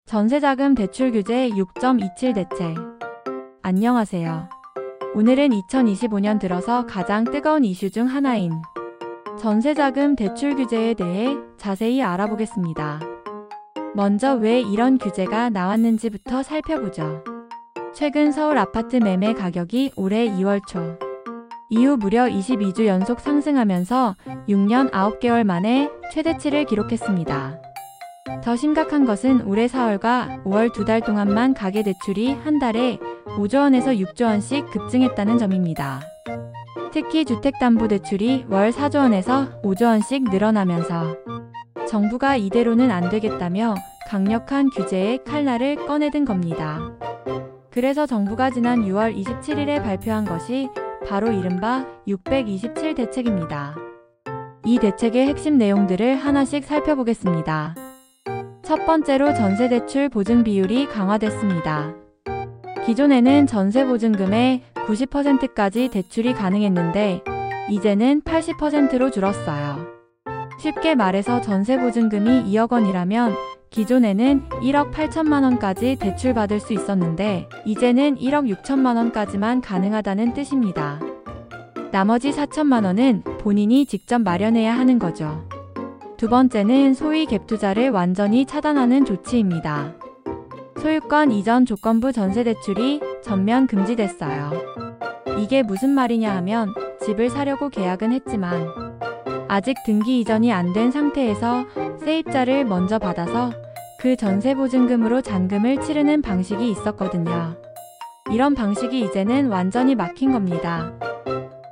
전세자금 대출 규제 6.27 대책. 안녕하세요. 오늘은 2025년 들어서 가장 뜨거운 이슈 중 하나인 전세자금 대출 규제에 대해 자세히 알아보겠습니다. 먼저 왜 이런 규제가 나왔는지부터 살펴보죠. 최근 서울 아파트 매매 가격이 올해 2월 초 이후 무려 22주 연속 상승하면서 6년 9개월 만에 최대치를 기록했습니다. 더 심각한 것은 올해 4월과 5월 2달 동안만 가계대출이 한 달에 5조 원에서 6조 원씩 급증했다는 점입니다. 특히 주택담보대출이 월 4조 원에서 5조 원씩 늘어나면서 정부가 이대로는 안 되겠다며 강력한 규제의 칼날을 꺼내든 겁니다. 그래서 정부가 지난 6월 27일에 발표한 것이 바로 이른바 627 대책입니다. 이 대책의 핵심 내용들을 하나씩 살펴보겠습니다. 첫 번째로 전세대출 보증 비율이 강화됐습니다. 기존에는 전세보증금의 90%까지 대출이 가능했는데 이제는 80%로 줄었어요. 쉽게 말해서 전세보증금이 2억 원이라면 기존에는 1억 8천만 원까지 대출받을 수 있었는데 이제는 1억 6천만 원까지만 가능하다는 뜻입니다. 나머지 4천만 원은 본인이 직접 마련해야 하는 거죠. 두 번째는 소위 갭투자를 완전히 차단하는 조치입니다. 소유권 이전 조건부 전세대출이 전면 금지됐어요. 이게 무슨 말이냐 하면 집을 사려고 계약은 했지만 아직 등기 이전이 안 된 상태에서 세입자를 먼저 받아서 그 전세보증금으로 잔금을 치르는 방식이 있었거든요. 이런 방식이 이제는 완전히 막힌 겁니다.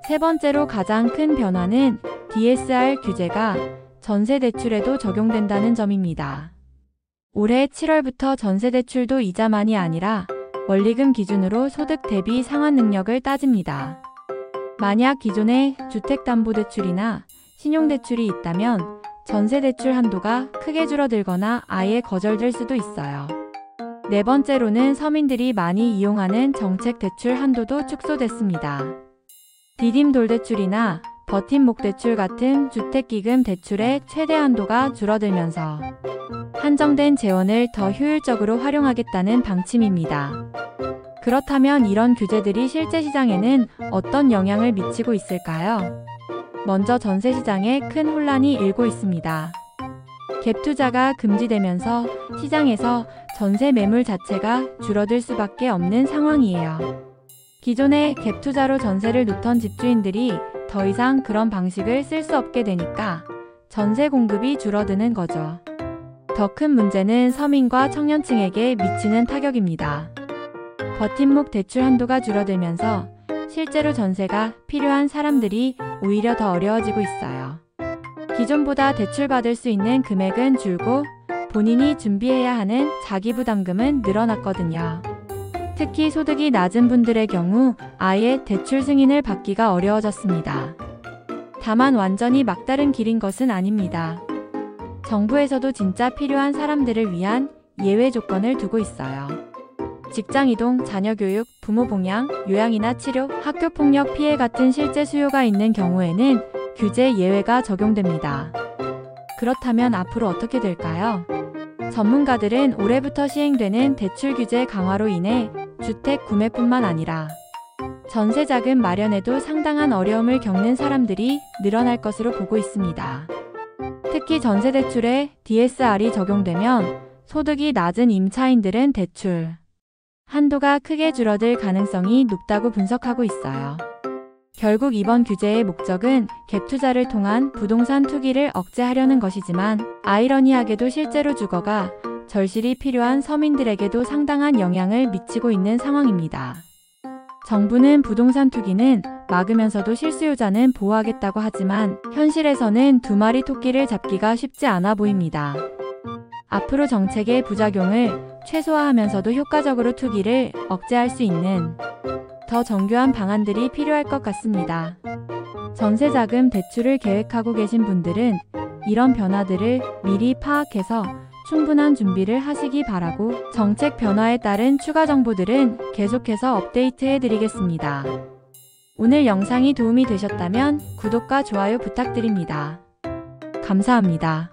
세 번째로 가장 큰 변화는 DSR 규제가 전세대출에도 적용된다는 점입니다. 올해 7월부터 전세대출도 이자만이 아니라 원리금 기준으로 소득 대비 상환 능력을 따집니다. 만약 기존에 주택담보대출이나 신용대출이 있다면 전세대출 한도가 크게 줄어들거나 아예 거절될 수도 있어요. 네 번째로는 서민들이 많이 이용하는 정책대출 한도도 축소됐습니다. 디딤돌대출이나 버팀목대출 같은 주택기금 대출의 최대 한도가 줄어들면서 한정된 재원을 더 효율적으로 활용하겠다는 방침입니다. 그렇다면 이런 규제들이 실제 시장에는 어떤 영향을 미치고 있을까요? 먼저 전세 시장에 큰 혼란이 일고 있습니다. 갭투자가 금지되면서 시장에서 전세 매물 자체가 줄어들 수밖에 없는 상황이에요. 기존에 갭투자로 전세를 놓던 집주인들이 더 이상 그런 방식을 쓸 수 없게 되니까 전세 공급이 줄어드는 거죠. 더 큰 문제는 서민과 청년층에게 미치는 타격입니다. 버팀목 대출 한도가 줄어들면서 실제로 전세가 필요한 사람들이 오히려 더 어려워지고 있어요. 기존보다 대출받을 수 있는 금액은 줄고 본인이 준비해야 하는 자기부담금은 늘어났거든요. 특히 소득이 낮은 분들의 경우 아예 대출 승인을 받기가 어려워졌습니다. 다만 완전히 막다른 길인 것은 아닙니다. 정부에서도 진짜 필요한 사람들을 위한 예외 조건을 두고 있어요. 직장이동, 자녀교육, 부모 봉양, 요양이나 치료, 학교폭력 피해 같은 실제 수요가 있는 경우에는 규제 예외가 적용됩니다. 그렇다면 앞으로 어떻게 될까요? 전문가들은 올해부터 시행되는 대출 규제 강화로 인해 주택 구매뿐만 아니라 전세자금 마련에도 상당한 어려움을 겪는 사람들이 늘어날 것으로 보고 있습니다. 특히 전세대출에 DSR이 적용되면 소득이 낮은 임차인들은 대출 한도가 크게 줄어들 가능성이 높다고 분석하고 있어요. 결국 이번 규제의 목적은 갭투자를 통한 부동산 투기를 억제하려는 것이지만 아이러니하게도 실제로 주거가 절실히 필요한 서민들에게도 상당한 영향을 미치고 있는 상황입니다. 정부는 부동산 투기는 막으면서도 실수요자는 보호하겠다고 하지만 현실에서는 두 마리 토끼를 잡기가 쉽지 않아 보입니다. 앞으로 정책의 부작용을 최소화하면서도 효과적으로 투기를 억제할 수 있는 더 정교한 방안들이 필요할 것 같습니다. 전세자금 대출을 계획하고 계신 분들은 이런 변화들을 미리 파악해서 충분한 준비를 하시기 바라고 정책 변화에 따른 추가 정보들은 계속해서 업데이트해 드리겠습니다. 오늘 영상이 도움이 되셨다면 구독과 좋아요 부탁드립니다. 감사합니다.